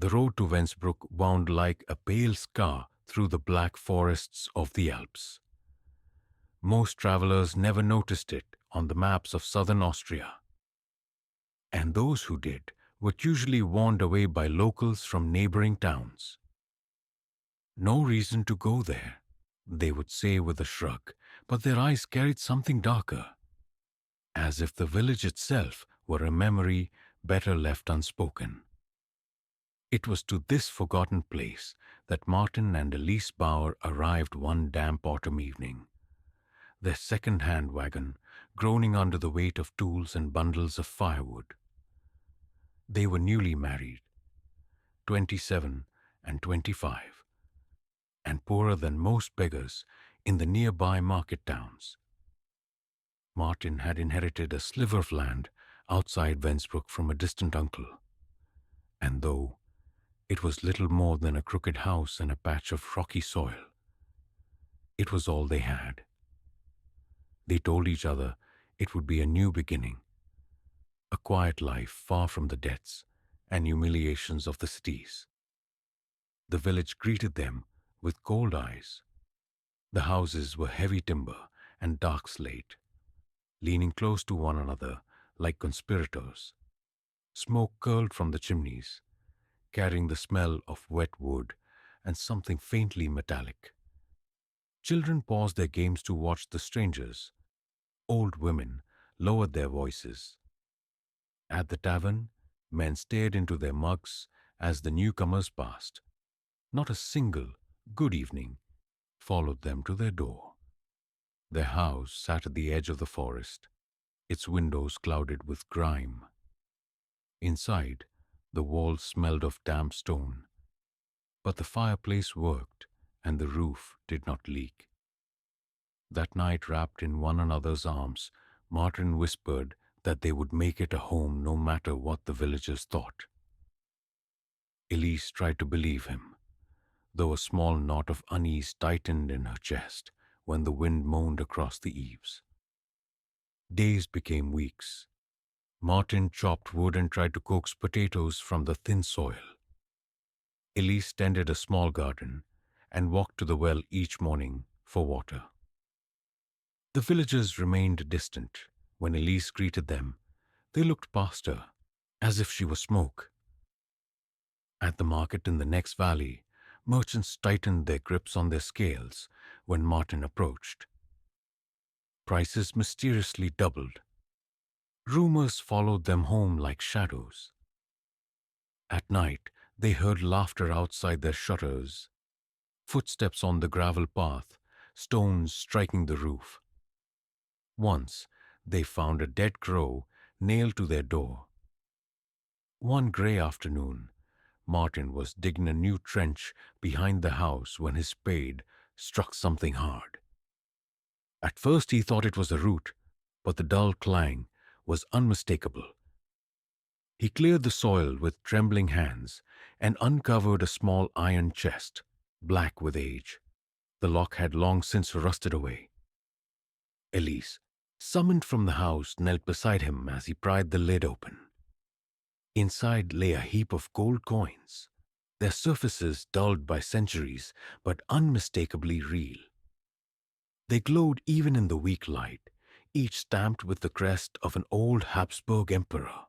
The road to VensBruck wound like a pale scar through the black forests of the Alps. Most travelers never noticed it on the maps of southern Austria. And those who did were usually warned away by locals from neighboring towns. No reason to go there, they would say with a shrug, but their eyes carried something darker, as if the village itself were a memory better left unspoken. It was to this forgotten place that Martin and Elise Bauer arrived one damp autumn evening, their second-hand wagon groaning under the weight of tools and bundles of firewood. They were newly married, 27 and 25, and poorer than most beggars in the nearby market towns. Martin had inherited a sliver of land outside VensBruck from a distant uncle, and though it was little more than a crooked house and a patch of rocky soil, it was all they had. They told each other it would be a new beginning, a quiet life far from the debts and humiliations of the cities. The village greeted them with cold eyes. The houses were heavy timber and dark slate, leaning close to one another like conspirators. Smoke curled from the chimneys, carrying the smell of wet wood and something faintly metallic. Children paused their games to watch the strangers. Old women lowered their voices. At the tavern, men stared into their mugs as the newcomers passed. Not a single "good evening" followed them to their door. Their house sat at the edge of the forest, its windows clouded with grime. Inside, the walls smelled of damp stone, but the fireplace worked and the roof did not leak. That night, wrapped in one another's arms, Martin whispered that they would make it a home no matter what the villagers thought. Elise tried to believe him, though a small knot of unease tightened in her chest when the wind moaned across the eaves. Days became weeks. Martin chopped wood and tried to coax potatoes from the thin soil. Elise tended a small garden and walked to the well each morning for water. The villagers remained distant. When Elise greeted them, they looked past her, as if she was smoke. At the market in the next valley, merchants tightened their grips on their scales when Martin approached. Prices mysteriously doubled. Rumors followed them home like shadows. At night, they heard laughter outside their shutters, footsteps on the gravel path, stones striking the roof. Once, they found a dead crow nailed to their door. One grey afternoon, Martin was digging a new trench behind the house when his spade struck something hard. At first he thought it was a root, but the dull clang was unmistakable. He cleared the soil with trembling hands and uncovered a small iron chest, black with age. The lock had long since rusted away. Elise, summoned from the house, knelt beside him as he pried the lid open. Inside lay a heap of gold coins, their surfaces dulled by centuries but unmistakably real. They glowed even in the weak light, each stamped with the crest of an old Habsburg emperor.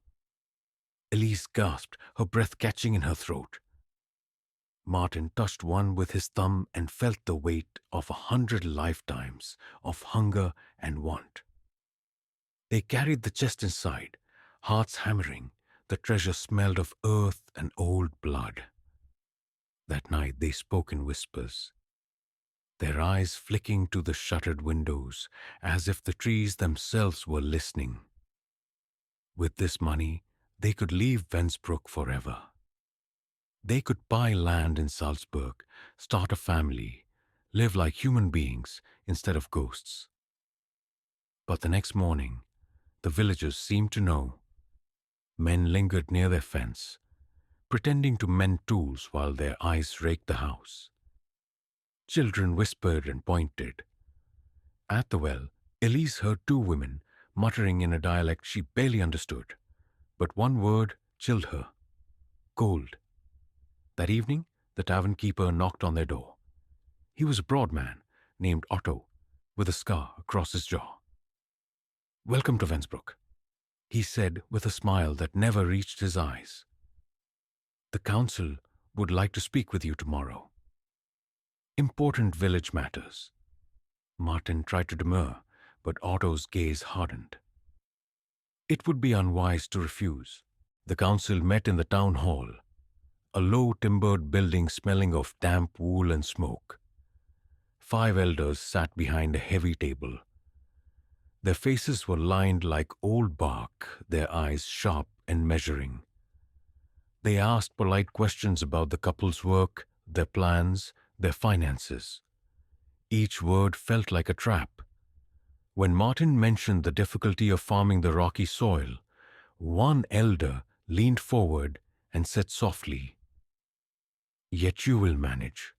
Elise gasped, her breath catching in her throat. Martin touched one with his thumb and felt the weight of 100 lifetimes of hunger and want. They carried the chest inside, hearts hammering. The treasure smelled of earth and old blood. That night they spoke in whispers, their eyes flicking to the shuttered windows as if the trees themselves were listening. With this money, they could leave VensBruck forever. They could buy land in Salzburg, start a family, live like human beings instead of ghosts. But the next morning, the villagers seemed to know. Men lingered near their fence, pretending to mend tools while their eyes raked the house. Children whispered and pointed. At the well, Elise heard two women muttering in a dialect she barely understood, but one word chilled her: gold. That evening, the tavern keeper knocked on their door. He was a broad man named Otto, with a scar across his jaw. "Welcome to VensBruck," he said with a smile that never reached his eyes. "The council would like to speak with you tomorrow. Important village matters." Martin tried to demur, but Otto's gaze hardened. It would be unwise to refuse. The council met in the town hall, a low timbered building smelling of damp wool and smoke. 5 elders sat behind a heavy table. Their faces were lined like old bark, their eyes sharp and measuring. They asked polite questions about the couple's work, their plans, their finances. Each word felt like a trap. When Martin mentioned the difficulty of farming the rocky soil, one elder leaned forward and said softly, "Yet you will manage.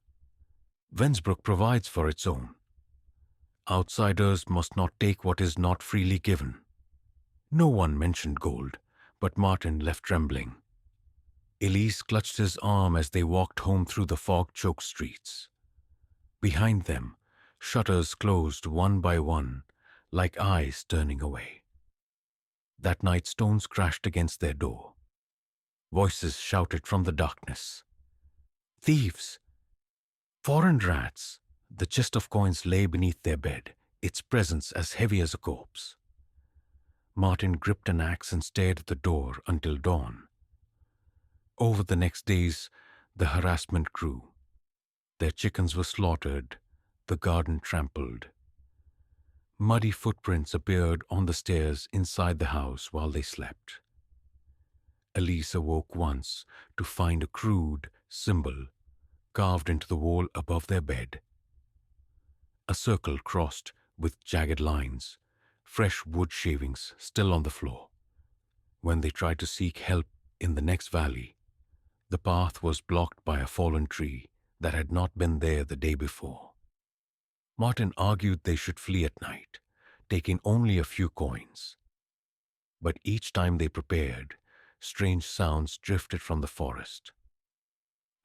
VensBruck provides for its own. Outsiders must not take what is not freely given." No one mentioned gold, but Martin left trembling. Elise clutched his arm as they walked home through the fog-choked streets. Behind them, shutters closed one by one, like eyes turning away. That night, stones crashed against their door. Voices shouted from the darkness. "Thieves! Foreign rats!" The chest of coins lay beneath their bed, its presence as heavy as a corpse. Martin gripped an axe and stared at the door until dawn. Over the next days, the harassment grew. Their chickens were slaughtered, the garden trampled. Muddy footprints appeared on the stairs inside the house while they slept. Elise awoke once to find a crude symbol carved into the wall above their bed. A circle crossed with jagged lines, fresh wood shavings still on the floor. When they tried to seek help in the next valley, the path was blocked by a fallen tree that had not been there the day before. Martin argued they should flee at night, taking only a few coins. But each time they prepared, strange sounds drifted from the forest.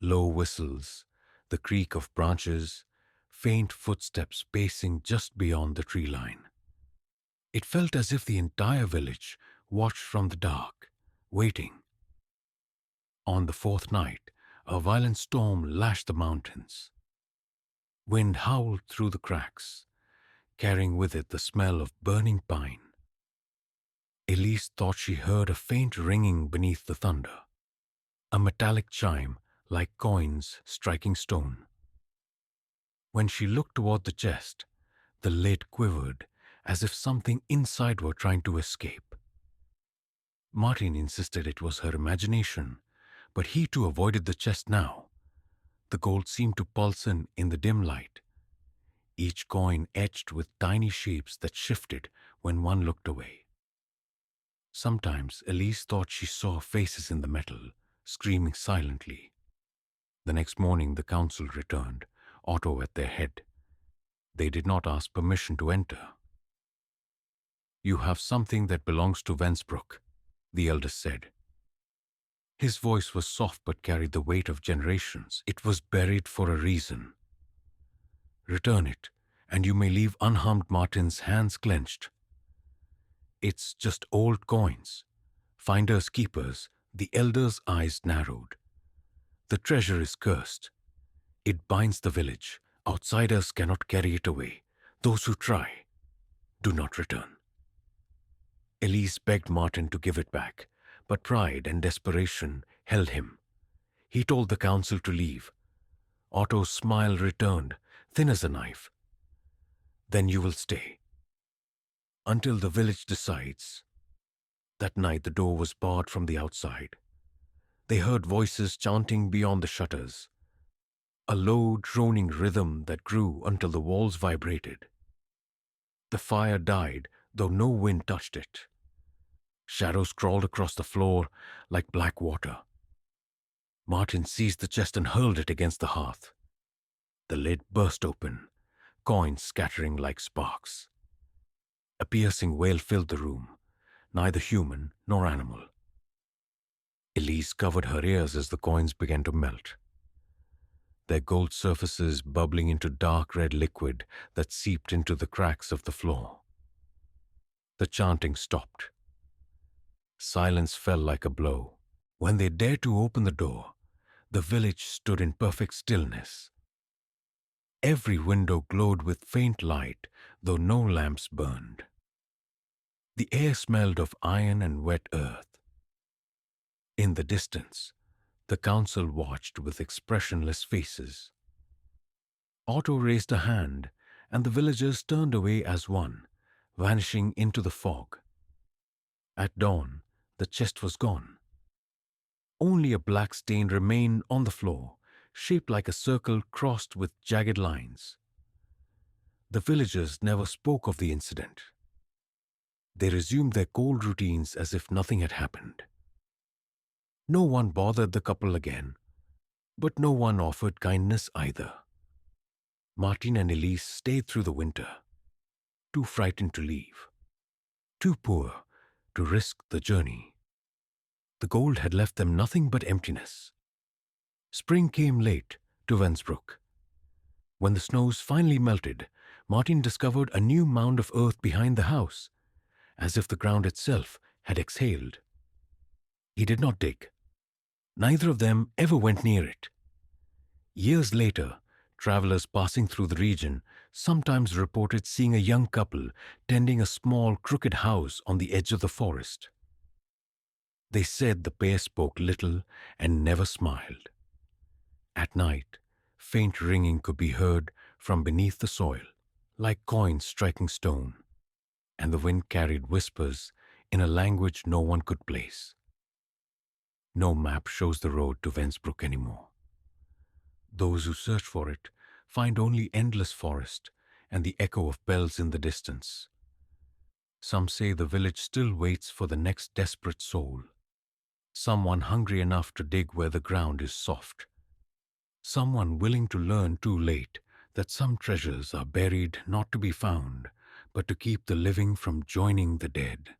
Low whistles, the creak of branches, faint footsteps pacing just beyond the tree line. It felt as if the entire village watched from the dark, waiting. On the 4th night, a violent storm lashed the mountains. Wind howled through the cracks, carrying with it the smell of burning pine. Elise thought she heard a faint ringing beneath the thunder, a metallic chime like coins striking stone. When she looked toward the chest, the lid quivered as if something inside were trying to escape. Martin insisted it was her imagination, but he too avoided the chest now. The gold seemed to pulse in the dim light, each coin etched with tiny shapes that shifted when one looked away. Sometimes Elise thought she saw faces in the metal, screaming silently. The next morning the council returned, Otto at their head. They did not ask permission to enter. "You have something that belongs to VensBruck," the eldest said. His voice was soft but carried the weight of generations. "It was buried for a reason. Return it, and you may leave unharmed." Martin's hands clenched. "It's just old coins. Finders keepers." The elder's eyes narrowed. "The treasure is cursed. It binds the village. Outsiders cannot carry it away. Those who try do not return." Elise begged Martin to give it back, but pride and desperation held him. He told the council to leave. Otto's smile returned, thin as a knife. "Then you will stay. Until the village decides." That night the door was barred from the outside. They heard voices chanting beyond the shutters, a low, droning rhythm that grew until the walls vibrated. The fire died, though no wind touched it. Shadows crawled across the floor like black water. Martin seized the chest and hurled it against the hearth. The lid burst open, coins scattering like sparks. A piercing wail filled the room, neither human nor animal. Elise covered her ears as the coins began to melt. their gold surfaces bubbling into dark red liquid that seeped into the cracks of the floor. The chanting stopped. Silence fell like a blow. When they dared to open the door, the village stood in perfect stillness. Every window glowed with faint light, though no lamps burned. The air smelled of iron and wet earth. In the distance, the council watched with expressionless faces. Otto raised a hand, and the villagers turned away as one, vanishing into the fog. At dawn, the chest was gone. Only a black stain remained on the floor, shaped like a circle crossed with jagged lines. The villagers never spoke of the incident. They resumed their cold routines as if nothing had happened. No one bothered the couple again, but no one offered kindness either. Martin and Elise stayed through the winter, too frightened to leave, too poor to risk the journey. The gold had left them nothing but emptiness. Spring came late to VensBruck. When the snows finally melted, Martin discovered a new mound of earth behind the house, as if the ground itself had exhaled. He did not dig. Neither of them ever went near it. Years later, travelers passing through the region sometimes reported seeing a young couple tending a small, crooked house on the edge of the forest. They said the pair spoke little and never smiled. At night, faint ringing could be heard from beneath the soil, like coins striking stone, and the wind carried whispers in a language no one could place. No map shows the road to VensBruck anymore. Those who search for it find only endless forest and the echo of bells in the distance. Some say the village still waits for the next desperate soul, someone hungry enough to dig where the ground is soft, someone willing to learn too late that some treasures are buried not to be found, but to keep the living from joining the dead.